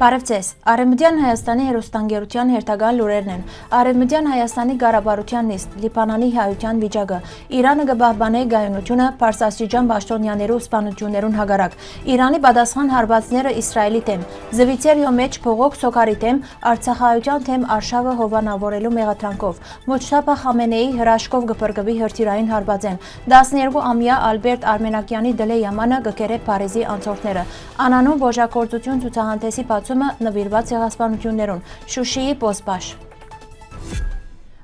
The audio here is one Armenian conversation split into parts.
Բարև ձեզ, Արևմտյան Հայաստանի հեռուստաընկերության հերթական լուրերն են, Արևմտյան Հայաստանի ղարաբարության նիստ, Լիբանանի հայության վիճակը, Իրանը կպահպանի գայունությունը Պարսաստիճան պաշտոնյաներու սպանություններուն հակառակ, Իրանի պատասխան հարվածները Իսրայելի թեմ, Զվիցերիո մեջ փողոք սոկարի թեմ, Արցախայության թեմ արշավը հովանավորելու մեղադրանքով, Մոջթաբա Խամենեի հրաշքով կփրկվի հրթիռային հարվածեն, 12-ամյա Ալբերտ Արմենակյանի դլե յամանը կկերե Փարիզի անցորդները, Անանուն ոճակորցություն ցուցահանդեսի նվիրված ցեղասպանություններուն Շուշիի Պոսպաշ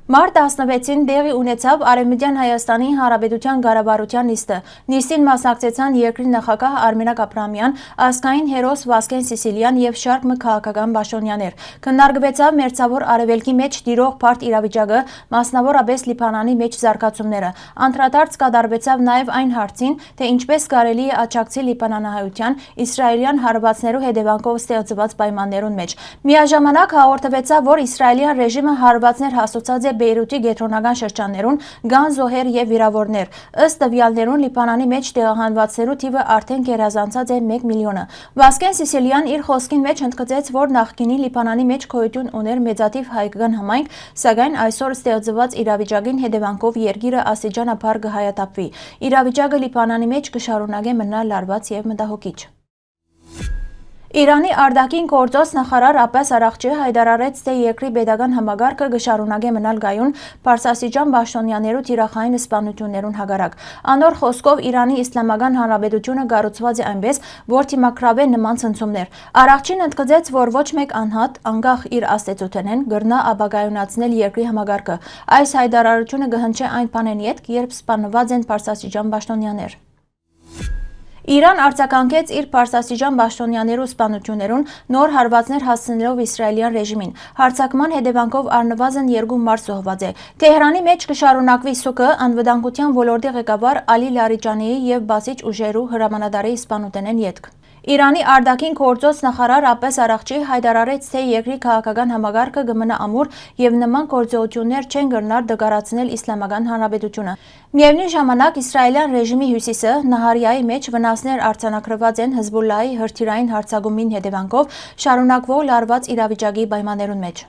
Մարտ 16-ին տեղի ունեցավ Արևմտյան Հայաստանի Հանրապետության ղարաբարության նիստը։ Նիստին մասնակցեցան երկրի նախագահ Արմենակ Աբրահամյան, ազգային հերոս Վասկեն Սիսիլյան եւ շարք մը քաղաքական պաշտոնյաներ։ Քննարկվեցավ մերձավոր արևելքի մեջ տիրող բարդ իրավիճակը, մասնավորապես Լիբանանի մեջ զարգացումները։ Անդրադարձ կատարվեցավ նաեւ այն հարցին, թե ինչպես կարելի է աջակցել լիբանանահայության իսրայելյան հարվածներու հետևանքով ստեղծված պայմաններուն մեջ։ Միաժամանակ հաղորդվեցավ, որ իսրայելյան ռեժիմը հարվածներ հասցուցած է Բեյրութի գետրոնական շրջաններուն կան զոհեր եւ վիրավորներ։ Ըստ տվյալներուն Լիբանանի մեջ տեղահանվածներու թիվը արդեն գերազանցած է 1 միլիոնը։ Վասկեն Սիսիլյան իր խոսքին մեջ ընդգծեց, որ նախկինի Լիբանանի մեջ գոյություն ուներ մեծաթիվ հայկական համայնք, սակայն այսօր ստեղծված իրավիճակին հետևանքով երկիրը աստիճանաբար կհայատապվի։ Իրավիճակը Լիբանանի մեջ կշարունակե մնալ լարված եւ մտահոգիչ։ Իրանի արտաքին գործոս նախարար Աբբաս Արաղչի հայտարարեց, թե երկրի պետական համագարկը կշարունակե մնալ գայուն Պարսաստիճան պաշտոնյաներու թիրախային սպանություններուն հակառակ։ Անոր խոսքով Իրանի Իսլամական Հանրապետությունը կառուցված է այնպես, որ թիմակրավե նման ցնցումներ։ Արաղչին ընդգծեց, որ ոչ մեկ անհատ, անկախ իր աստեցութենեն, կրնա ապագայունացնել երկրի համագարկը։ Այս հայտարարությունը կհնչի այն բանեն ետք, երբ սպանված են Պարսաստիճան պաշտոնյաներ։ Իրան արձագանքեց իր Պարսաստիճան պաշտոնյաներու սպանություններուն նոր հարվածներ հասցնելով իսրայելյան ռեժիմին։ Հարձակման հետևանքով առնվազն 2 մարդ զոհված է։ Թեհրանի մեջ կշարունակվի սուկը անվտանգության ոլորտի ղեկավար Ալի Լարիջանիի եւ բասիչ ուժերու հրամանատարի սպանութենեն ետք։ Իրանի արտաքին գործոս նախարար Աբբաս Արաղչի հայտարարեց, թե երկրի քաղաքական համագարկը կմնա ամուր եւ նման գործողություններ չեն կրնար դգարացնել Իսլամական Հանրապետությունը։ Միևնույն ժամանակ իսրայելյան ռեժիմի հյուսիսը Նահարիայի մեջ վնասներ արձանագրված են Հզբոլլահի հրթիռային հարձակումին հետևանքով շարունակվող լարված իրավիճակի պայմաններուն մեջ։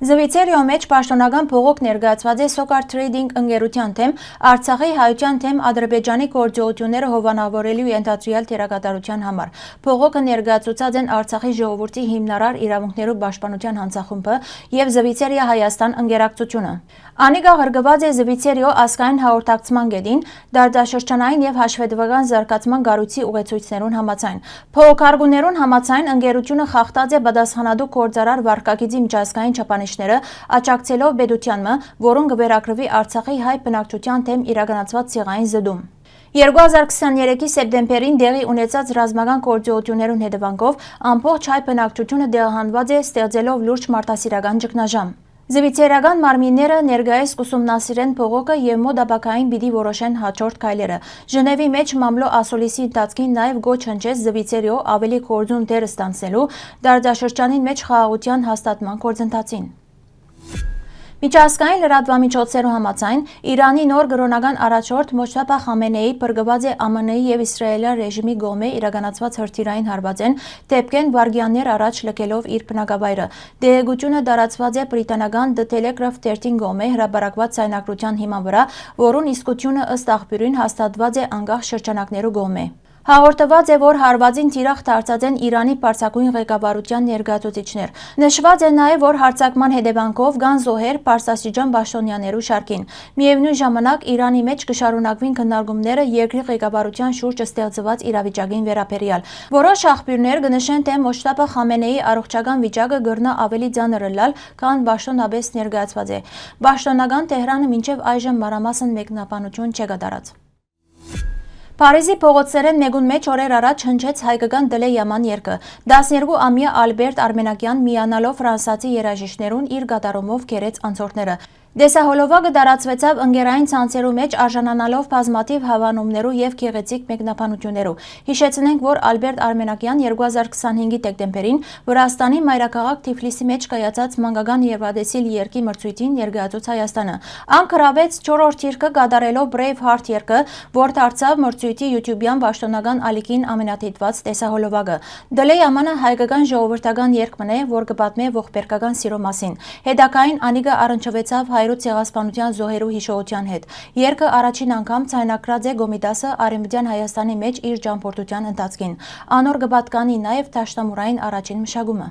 Զվիցերիո մեջ պաշտոնական փողոք ներկայացված է Սոկար Թրեյդինգ ընկերության թեմ Արցախի հայության թեմ Ադրբեջանի գործողությունները հովանավորելու ենթադրյալ թերակատարության համար։ Փողոքը ներկայացուցած են Արցախի ժողովրդի հիմնարար իրավունքներու պաշտպանության հանձնախումբը եւ Զվիցերիա Հայաստան ընկերակցությունը։ Անիկա ղրկված է Զվիցերիո ազգային հաղորդակցման գետին, դարդաշրջանային եւ հաշվետվական զարգացման կառույցի ուղեցույցներուն համաձայն։ Փողոքարկուներուն համաձայն ընկերությունը խախտած է պատասխանատու գործարար վարկագիծի միջազգային չափանիշները, աջակցելով պետությանը, որոնք կվերագրվի Արցախի հայ բնակչության թեմ իրականացված ցեղային զդում։ 2023-ի սեպտեմբերին տեղի ունեցած ռազմական գործողություններուն հետևանքով ամբողջ հայ բնակչությունը տեղահանված է, ստեղծելով լուրջ մարդասիրական ճգնաժամ։ Զվիցերական մարմինները ներկայիս կուսումնասիրեն փողոքը եւ մոտ ապագային պիտի որոշեն հաջորդ քայլերը։ Ժնևի մեջ մամլո ասոլիսի ընթացքին նաեւ գոչ հնչեց Զվիցերիո ավելի գործուն դեր ստանձնելու դարդաշրջանին մեջ խաղաղության հաստատման գործընթացին։ Միջազգային լրատվամիջոցներու համաձայն Իրանի նոր կրոնական առաջնորդ Մոջթաբա Խամենեի փրկված է ԱՄՆ-ի եւ իսրայելյան ռեժիմի կողմէ իրականացված հրթիռային հարվածեն դեպքեն վարգյաններ առաջ լքելով իր բնակավայրը։ Դեղեցությունը տարածված է բրիտանական The Telegraph թերթին կողմէ հրապարակված ցայնագրության հիման վրա, որուն իսկությունը ըստ աղբյուրին հաստատված է անկախ շրջանակներու կողմէ։ Հաղորդված է, որ հարվածին թիրախ դարձած են Իրանի բարձրագույն ղեկավարության ներկայացուցիչներ։ Նշված է նաև, որ հարձակման հետևանքով կան զոհեր Պարսաստիճան պաշտոնյաներու շարքին։ Միևնույն ժամանակ Իրանի մեջ կշարունակվին քննարկումները երկրի ղեկավարության շուրջ ստեղծված իրավիճակին վերաբերյալ։ Որոշ աղբյուրներ կնշեն, թե Մոջթաբա Խամենեի առողջական վիճակը կրնա ավելի ծանր ըլլալ, քան պաշտոնապես ներկայացված է։ Պաշտոնական Թեհրանը մինչև այժմ մանրամասն մեկնաբանություն չէ կատարած։ Փարիզի փողոցներեն մեկուն մեջ օրեր առաջ հնչեց հայկական դլե յաման երգը։ 12-ամյա Ալբերտ Արմենակյան միանալով ֆրանսիացի երաժիշտներուն իր կատարումով կերեց անցորդները։ Դեսահոլովակը դարածվեցավ ընկերային ցանցերու մեջ արժանանալով բազմաթիվ հավանումներու եւ գեղեցիկ մեկնաբանություններու։ Հիշեցնենք, որ Ալբերտ Արմենակյան 2025-ի դեկտեմբերին Վրաստանի մայրաքաղաք Թիֆլիսի մեջ կայացած մանկական Եվրադեսիլ երգի մրցույթին ներկայացուց Հայաստանը։ Ան գրավեց 4-րդ երգը կատարելով Brave Heart երգը, որ դարձավ մրցույթի YouTube-յան պաշտոնական ալիքին ամենաթիթված դեսահոլովակը։ Դլե ամանը հայկական ժողովրդական երգ մնե, որ կպատմե ողբերգական սիրո մասին։ Հետագային անիկը առնչվեցավ հայրու ցեղասպանության զոհերու հիշողության հետ։ Երգը առաջին անգամ ցայնակրած է Գոմիդասը Արևմտյան Հայաստանի մեջ իր ճամփորդության ընթացքին։ Անոր կպատկանի նաև դաշտամուրային առաջին մշակումը։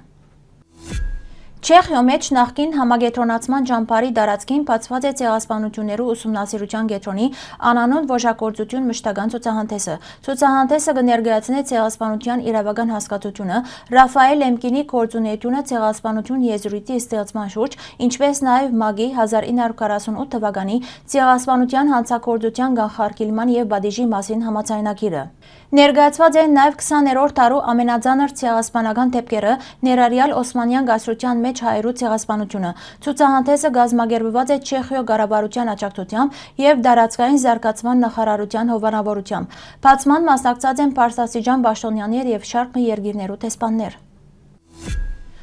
Չեխիո մեջ նախկին համագետրոնացման ճամբարի տարածքին բացված է ցեղասպանություններու ուսումնասիրության կենտրոնի անանուն ոժակորձություն մշտական ցուցահանդեսը։ Ցուցահանդեսը կներկայացնե ցեղասպանության իրավական հասկացությունը, Ռաֆայել Լեմկինի գործունեությունը ցեղասպանություն եզրույթի ստեղծման շուրջ, ինչպես նաև ՄԱԳ-ի 1948 թվականի ցեղասպանության հանցագործության կանխարգելման եւ բադիժի մասին համաձայնագիրը։ Ներկայացված են նաև 20-րդ դարու ամենածանր ցեղասպանական դեպքերը, ներառյալ Օսմանյան կայսրության մեջ հայերու ցեղասպանությունը։ Ցուցահանդեսը կազմակերպված է Չեխիո կառավարության աջակցությամբ եւ դարածքային զարգացման նախարարության հովանավորությամբ։ Բացման մասնակցած են Պարսասիջան պաշտոնյաներ եւ շարք մի երկիրներու տեսփաններ։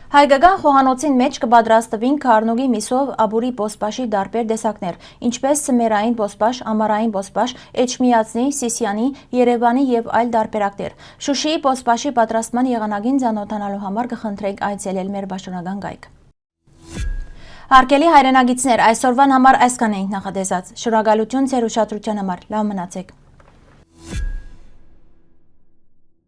Հայկական խոհանոցին մեջ կպատրաստվին քառնուկի միսով աբուրի բոսպաշի դարբեր տեսակներ, ինչպես սմերային բոսպաշ, ամառային բոսպաշ, էջմիածնի, սիսյանի, Երևանի եւ այլ դարբերակներ։ Շուշիի բոսպաշի պատրաստման եղանակին ծանոթանալու համար կխնդրենք այցելել մեր պաշտոնական կայք։ Հարգելի հայրենագիտներ, այսօրվան համար այսքան էինք նախատեսած։ Շնորհակալություն ձեր ուշադրության համար։ Լավ մնացեք։